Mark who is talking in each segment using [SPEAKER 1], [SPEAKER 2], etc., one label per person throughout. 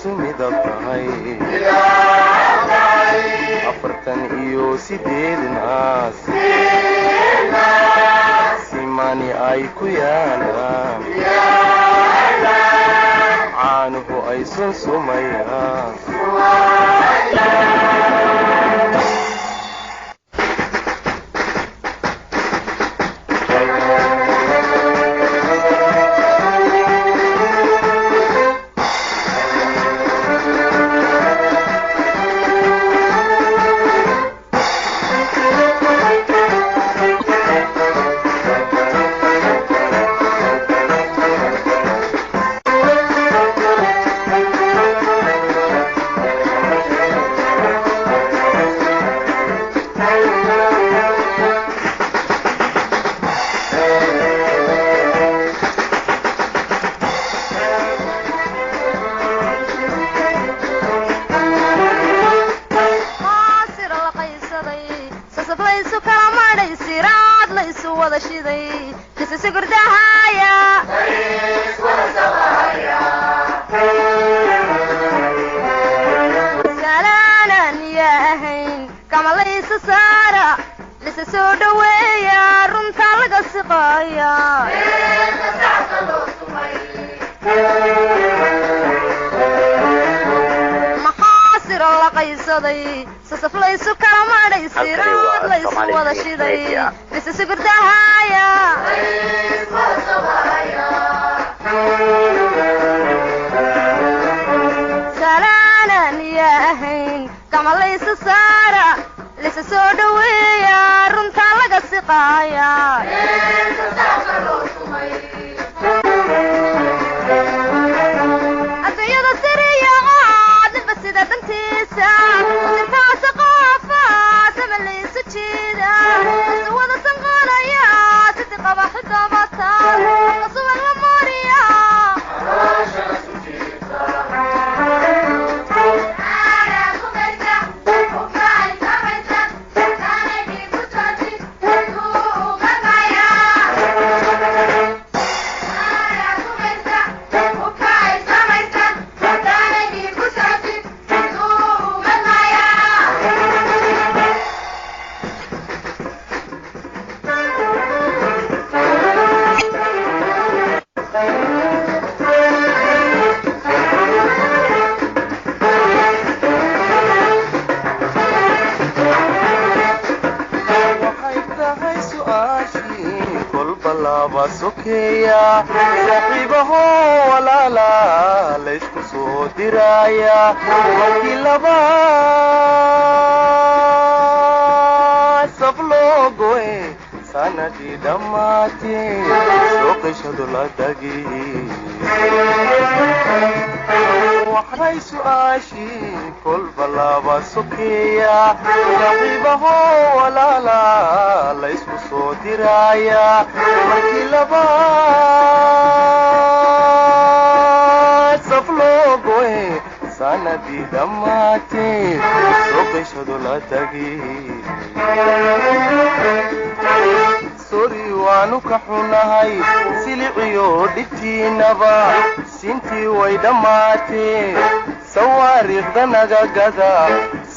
[SPEAKER 1] سمدتهاي أفرتن إيو سيديد ناس سيماني آيكو يالا عانه أيسن سميها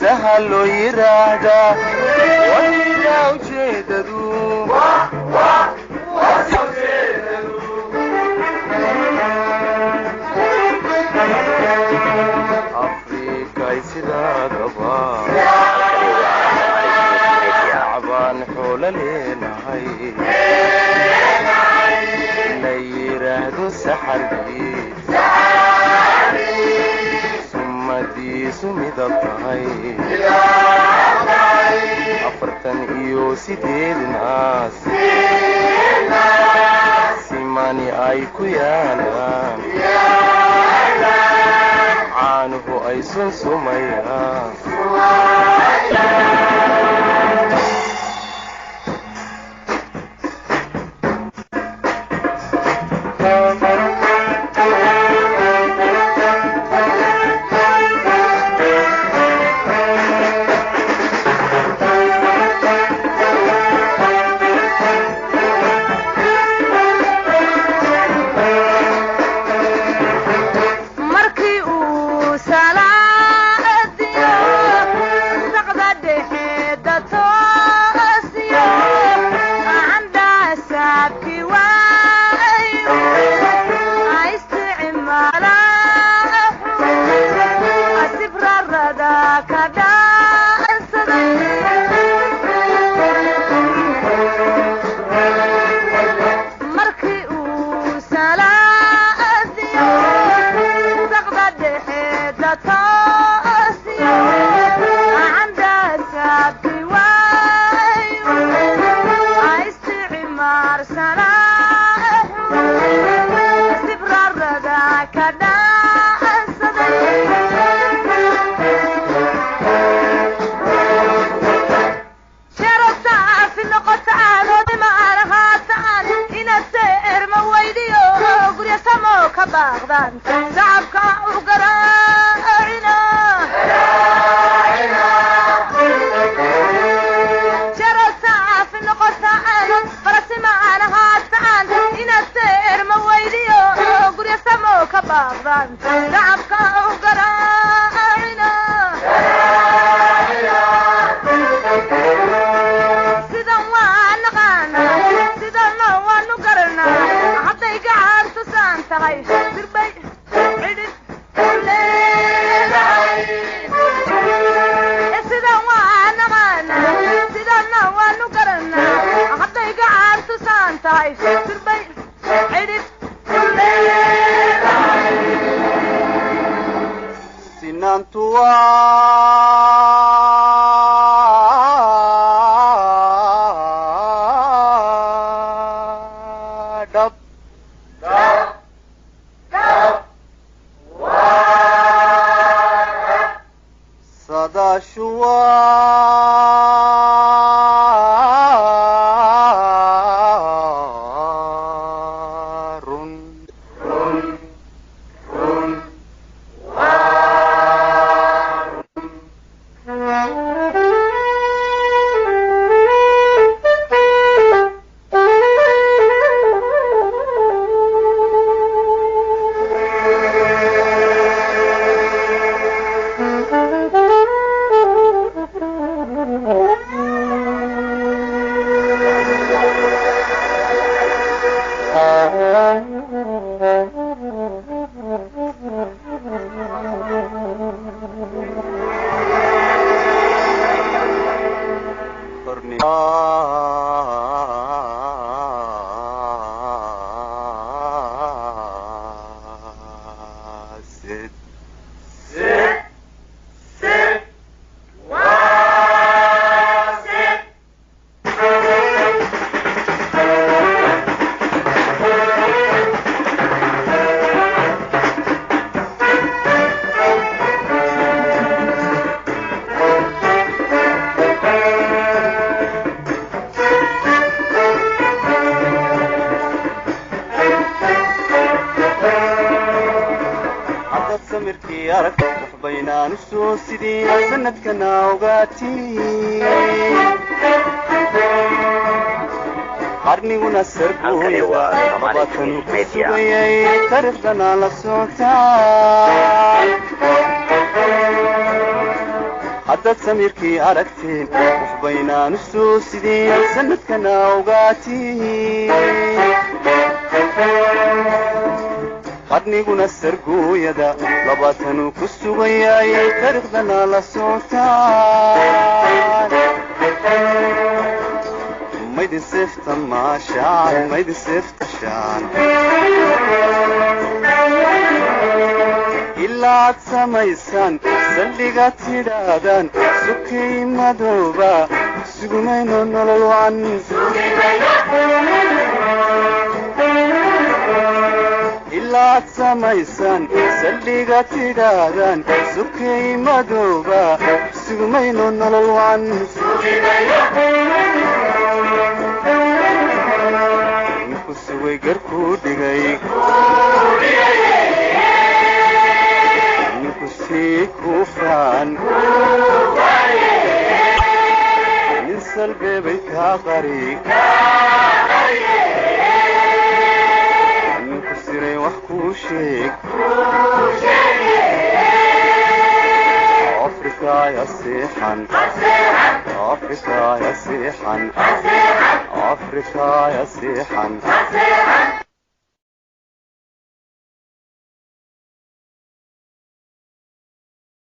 [SPEAKER 1] سهل يرادا وإذا وجدوا أفريقيا يسدا قبا عبان حول لينا هاي نيرادو سحر بي سمدتهاي أفرتن إيو سيديد ناس سيماني آيكو يالا عانه أيسن سميها
[SPEAKER 2] باغدان شعبك وقراعنا شرسا في النقطان فرسي معنا هاتان إن السير مويديو قرية سموك باغدان شعبك وقراعنا سيدان وان غانا سيدان وان قرنا حتى يقعد تسان تغي سربي عدد سيدان وان غانا سيدان وان قرنا حتى يقعد تسان تغي سربي عدد
[SPEAKER 1] dab samirkii arag wax baynaan soo sidii sanadkana ogaati qarniguna sarkuuya labaatan ku sugayay taariikhdana la socotaa haddaad samirkii aragteen wax baynaan soo sidii sanadkana ogaati qarniguna sarguuyada labaatanu ku sugayay taariikhdana la socotaan maydin sifta maashaan maydin sifta shaan ilaa aad samaysaan saldhiga tidhaahdaan sukay madooba sugumayno nolol waan ilaa aad samaysaan saldhiga tidhaahdaan sukay madooba sugumayno nolol waan ninku sugay garkuu dhigay ninku sii kuufaan nin salbeebay kaa qari wax kuu sheeg Afrika ya seexan Afrika ya seexan Afrika ya seexan